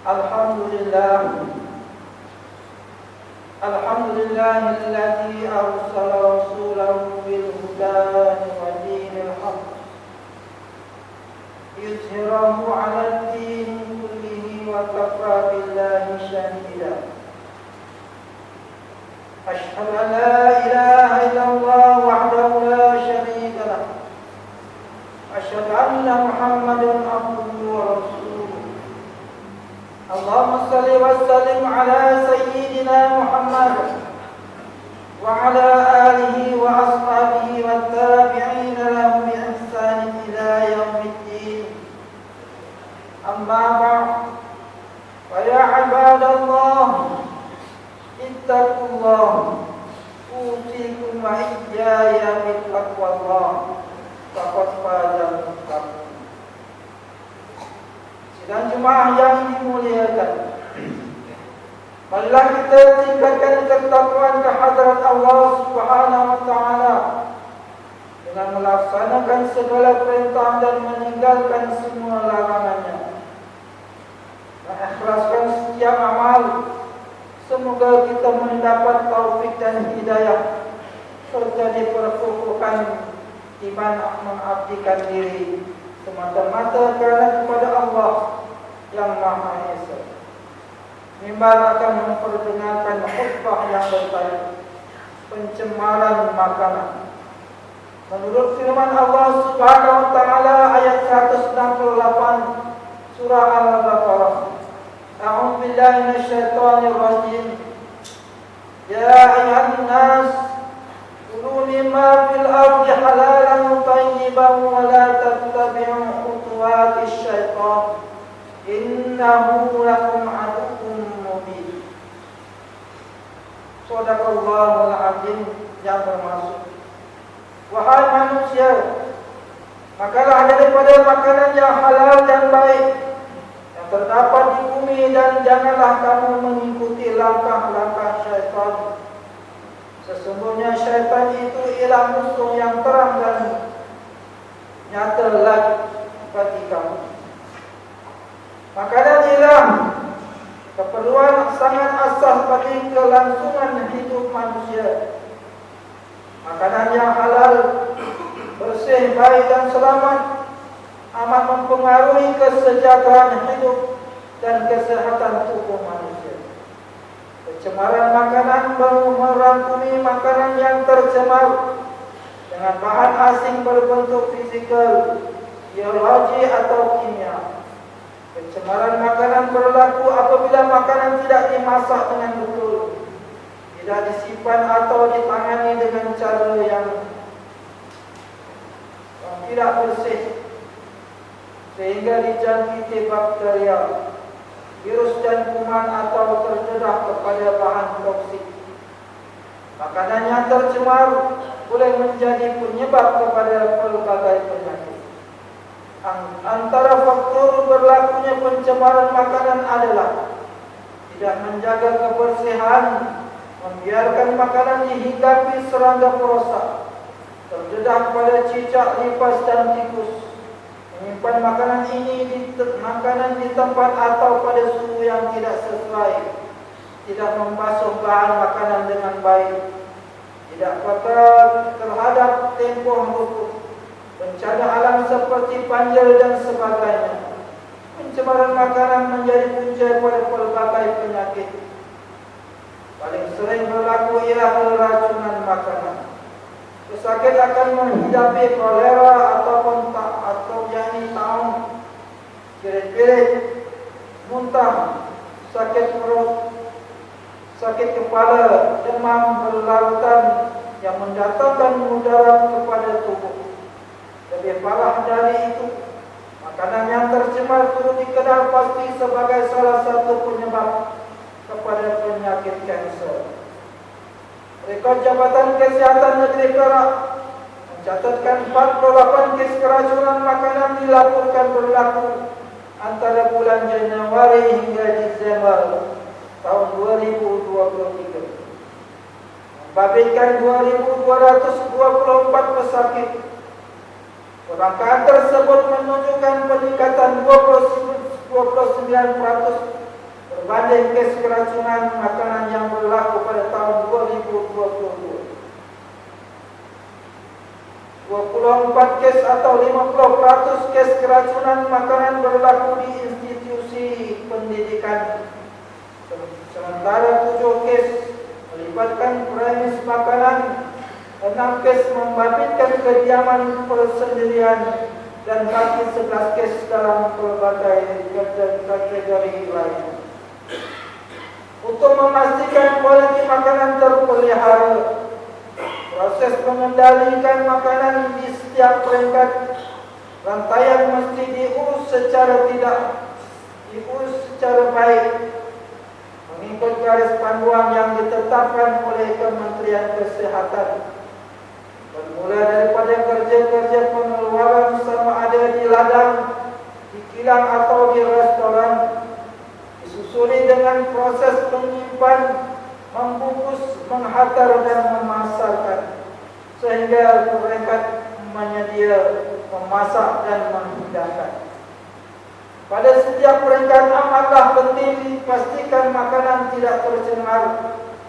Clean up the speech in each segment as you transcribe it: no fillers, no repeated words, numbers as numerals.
Alhamdulillah, alladzi arsala rasulahu bil huda wa dinil haqq yuzhirahu 'ala ad-din kullihi wa kafa billahi shahida. Asyhadu an la ilaha illallah wahdahu la syarika lah. Asyhadu anna Muhammadan abduhu wa rasuluh. Allahumma salli wa sallim ala sayyidina Muhammad wa ala alihi wa ashabihi wa tabi'ina lahum bi ihsan ila yaumiddin. Amma ba'd, fa ya ibadallah, ittaqullah, usikum wa iyaya bittaqwallah, faqad fazal muttaqun. Sidang jemaah yang dimuliakan, marilah kita tingkatkan ketakwaan kehadrat Allah Subhanahu wa taala dengan melaksanakan segala perintah dan meninggalkan semua larangannya. Mengikhlaskan setiap amal. Semoga kita mendapat taufik dan hidayah serta diperkukuhkan iman mengabdikan diri semata-mata kerana kepada Allah yang Maha Esa. Mimbar akan memperdengarkan khutbah yang bertajuk pencemaran makanan. Menurut firman Allah Subhanahu wa taala ayat 168 surah Al-Baqarah. A'udzu billahi minasyaitonir rajim. Ya ayyuhan nas, kulu mimma fil ardi halalan thayyiban wa la tattabi'u khutuwatis syaitan. Innahu lakum aduwwun mubin. Shadaqallahul azim. Yang bermaksud, wahai manusia, makalah daripada makanan yang halal dan baik yang terdapat di bumi, dan janganlah kamu mengikuti langkah-langkah syaitan. Sesungguhnya syaitan itu ialah musuh yang terang dan nyata lagi bagi kamu. Makanan ialah keperluan sangat asas bagi kelangsungan hidup manusia. Makanan yang halal, bersih, baik dan selamat amat mempengaruhi kesejahteraan hidup dan kesehatan tubuh manusia. Pencemaran makanan merangkumi makanan yang tercemar dengan bahan asing berbentuk fisikal, biologi atau kimia. Pencemaran makanan berlaku apabila makanan tidak dimasak dengan betul, tidak disimpan atau ditangani dengan cara yang tidak bersih, sehingga dijangkiti bakteria, virus dan kuman atau terdedah kepada bahan toksik. Makanan yang tercemar boleh menjadi penyebab kepada pelbagai penyakit. Antara faktor berlakunya pencemaran makanan adalah tidak menjaga kebersihan, membiarkan makanan dihinggapi serangga perosak, terdedah pada cicak, lipas dan tikus, menyimpan makanan di tempat atau pada suhu yang tidak sesuai, tidak membasuh bahan makanan dengan baik, tidak peka terhadap tempoh mutu, bencana alam seperti banjir dan sebagainya. Pencemaran makanan menjadi punca pada pelbagai penyakit. Paling sering berlaku ialah keracunan makanan. Pesakit akan menghidapi kolera atau yakni taun, pirit-pirit, muntah, sakit perut, sakit kepala, demam berlarutan yang mendatangkan mudarat kepada tubuh. Lebih parah dari itu, makanan yang tercemar turut dikenal pasti sebagai salah satu penyebab kepada penyakit kanser. Rekod Jabatan Kesihatan Negeri Perak mencatatkan 48 kes keracunan makanan dilaporkan berlaku antara bulan Januari hingga Desember tahun 2023. Membabitkan 2.224 pesakit. Rangkaian tersebut menunjukkan peningkatan 29% berbanding kes keracunan makanan yang berlaku pada tahun 2022. 24 kes atau 50% kes keracunan makanan berlaku di institusi pendidikan. Sementara 7 kes melibatkan premis makanan, 6 kes membabitkan kediaman persendirian, dan bagi 11 kes dalam pelbagai kategori lain. Untuk memastikan kualiti makanan terpelihara, proses mengendalikan makanan di setiap peringkat rantaian mesti diurus secara baik, mengikut garis panduan yang ditetapkan oleh Kementerian Kesehatan. Bermula daripada kerja-kerja pengeluaran sama ada di ladang, di kilang atau di restoran, disusuli dengan proses menyimpan, membungkus, menghantar dan memasarkan, sehingga peringkat menyedia, memasak dan menghidangkan. Pada setiap peringkat amatlah penting dipastikan makanan tidak tercemar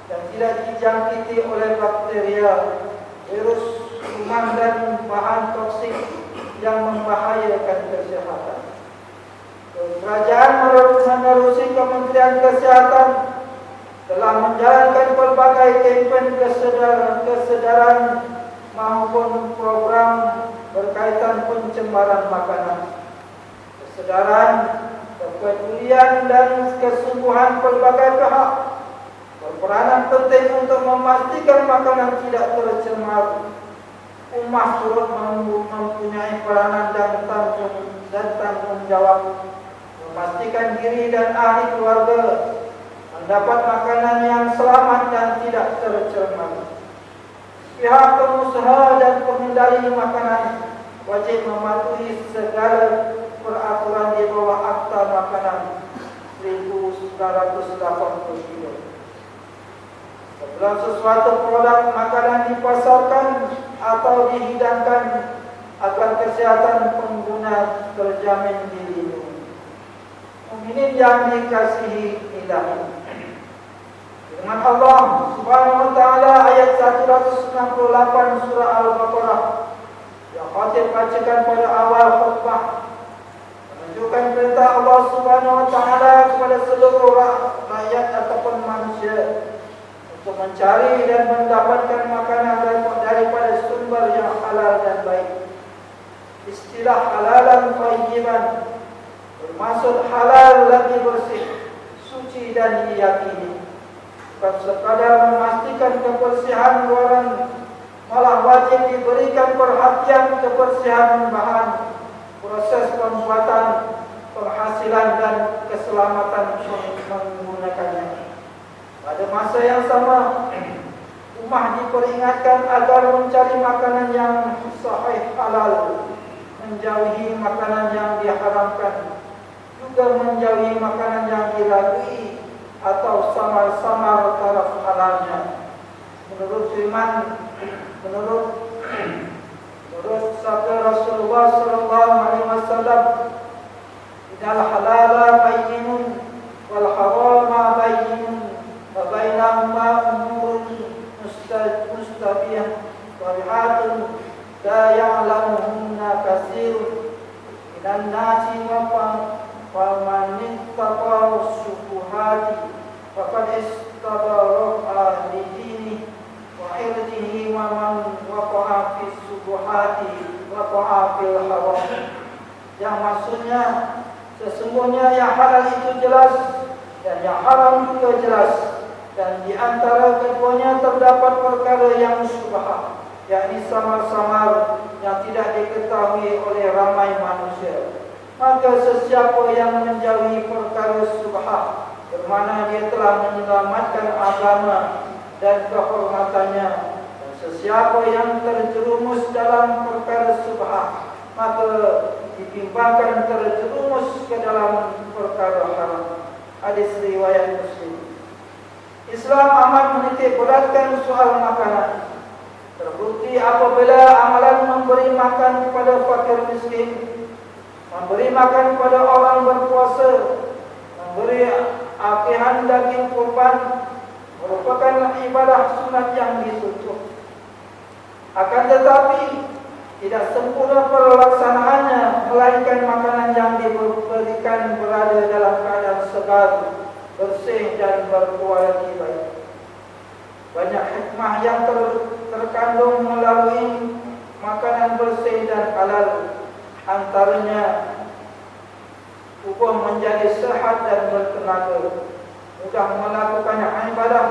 dan tidak dijangkiti oleh bakteria, virus, kuman dan bahan toksik yang membahayakan kesehatan. Kerajaan menerusi Kementerian Kesehatan telah menjalankan berbagai kempen kesedaran maupun program berkaitan pencemaran makanan. Kesedaran, kepedulian dan kesungguhan pelbagai pihak berperanan penting untuk memastikan makanan tidak tercemar. Ummah turut mempunyai peranan dan tanggung jawab memastikan diri dan ahli keluarga mendapat makanan yang selamat dan tidak tercemar. Pihak pengusaha dan pengendali makanan wajib mematuhi segala peraturan di bawah Akta Makanan 1982. Sebelum sesuatu produk makanan dipasarkan atau dihidangkan, agar kesehatan pengguna terjamin dilindungi. Mukminin yang dikasihi Ilahi, dengan Allah Subhanahu wa taala ayat 168 surah Al-Baqarah yang khatib bacakan pada awal khutbah menunjukkan perintah Allah Subhanahu wa taala kepada seluruh rakyat ataupun manusia untuk mencari dan mendapatkan makanan daripada sumber yang halal dan baik. Istilah halalan thayyiban bermaksud halal lagi bersih, suci dan diyakini. Bukan sekadar memastikan kebersihan luaran, malah wajib diberikan perhatian kebersihan bahan, proses pembuatan, penghasilan dan keselamatan menggunakannya. Pada masa yang sama, ummah diperingatkan agar mencari makanan yang sahih halal, menjauhi makanan yang diharamkan, juga menjauhi makanan yang diragui atau samar-samar taraf halalnya. Menurut sabda Rasulullah SAW, "Innal halala bayyinun wal harama bayyinun wa bainahuma umurun mustabihah warihatun la ya'lamuhunna katsirun minan nasi wa man ittaqa syubuhati faqad istabara li dinihi wa irdihi wa man waqa'a fi syubuhati waqa'a fil haram." Yang maksudnya, sesungguhnya yang halal itu jelas dan yang haram juga jelas, dan di antara keduanya terdapat perkara yang syubhat, yakni samar-samar yang tidak diketahui oleh ramai manusia. Maka sesiapa yang menjauhi perkara syubhat, bermakna dia telah menyelamatkan agama dan kehormatannya. Dan sesiapa yang terjerumus dalam perkara syubhat, maka ditimbangkan terjerumus ke dalam perkara haram. Hadis riwayat Muslim. Islam amat menitik beratkan soal makanan. Terbukti apabila amalan memberi makan kepada fakir miskin, memberi makan kepada orang berpuasa, memberi Apihan daging kurban merupakan ibadah sunat yang disucikan. Akan tetapi tidak sempurna pelaksanaannya, melainkan makanan yang diberikan berada dalam keadaan segar, bersih dan berkualiti baik. Banyak hikmah yang terkandung melalui makanan bersih dan halal. Antaranya tubuh menjadi sehat dan bertenaga, mudah melakukan ibadah,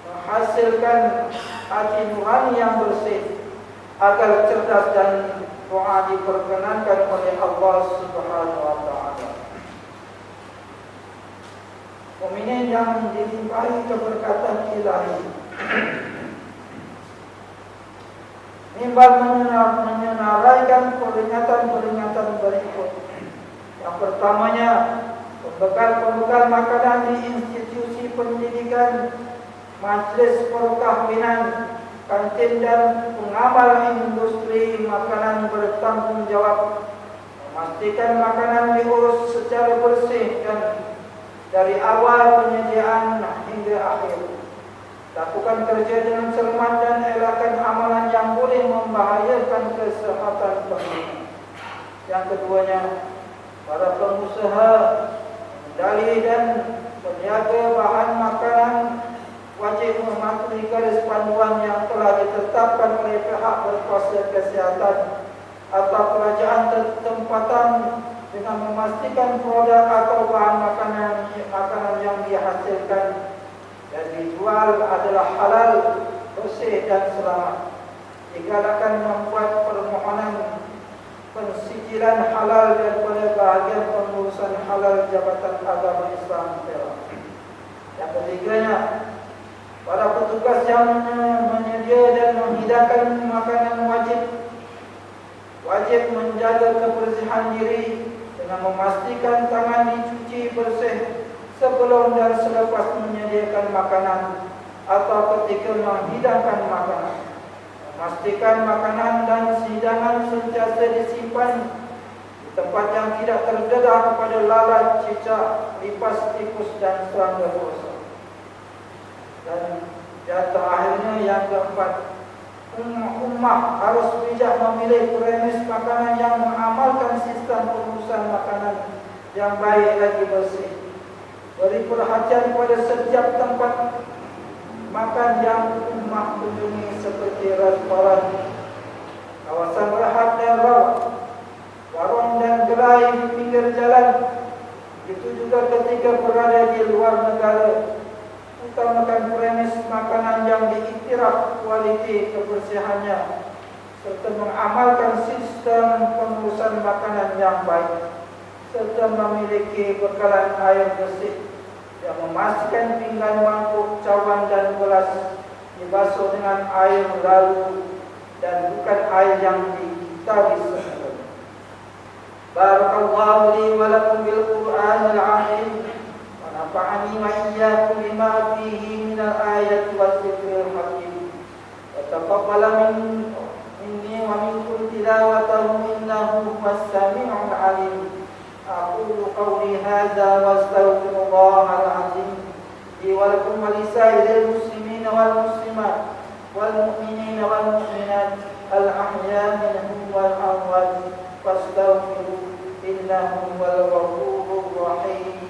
menghasilkan hati nurani yang bersih, agar cerdas dan doa diperkenankan oleh Allah Subhanahu wa taala. Mukminin yang dilimpahi keberkatan ilahi, mimbar menyenaraikan peringatan-peringatan berikut. Yang pertamanya, pembekal makanan di institusi pendidikan, majlis perkahwinan, kantin dan pengamal industri makanan bertanggung jawab memastikan makanan diurus secara bersih dan dari awal penyediaan hingga akhir. Lakukan kerja dengan cermat dan elakkan amalan yang boleh membahayakan kesehatan pengguna. Yang keduanya, para pengusaha, pendali dan peniaga bahan makanan wajib mematuhi garis panduan yang telah ditetapkan oleh pihak berkuasa kesihatan atau kerajaan tempatan dengan memastikan produk atau bahan makanan yang dihasilkan dan dijual adalah halal, bersih dan selamat. Digalakkan membuat permohonan pensijilan halal daripada bahagian pengurusan halal Jabatan Agama Islam Perak. Yang ketiganya, para petugas yang menyedia dan menghidangkan makanan wajib menjaga kebersihan diri dengan memastikan tangan dicuci bersih sebelum dan selepas menyediakan makanan atau ketika menghidangkan makanan. Memastikan makanan dan hidangan sentiasa disimpan di tempat yang tidak terdedah kepada lalat, cicak, lipas, tikus dan serangga buasa. Dan yang terakhirnya, yang keempat, ummah harus bijak memilih premis makanan yang mengamalkan sistem pengurusan makanan yang baik lagi bersih. Beri perhatian pada setiap tempat makan yang ummah kunjungi seperti restoran, kawasan rehat dan rawat, warung dan gerai di pinggir jalan. Begitu juga ketika berada di luar negara. Utamakan premis makanan yang diiktiraf kualiti kebersihannya serta mengamalkan sistem pengurusan makanan yang baik serta memiliki bekalan air bersih yang memastikan pinggan, mangkuk, cawan dan gelas dibasuh dengan air lalu dan bukan air yang ditaris. Barakallahu li wa lakum bil Qur'anil 'azim. Nafa'ani wa iyyakum bima fihi min al-ayati waz-zikril hakim. Wa taqabbala minni wa minkum tilawatahu innahu huwas-sami'ul 'alim. Aqulu qawli hadza wa astaghfirullahal 'azim li wa lakum wa lisairil muslimin wal muslimat wal mu'minin wal mu'minat al-ahya minhum wal amwat fastaghfiru innahu wal ghafurur rahim.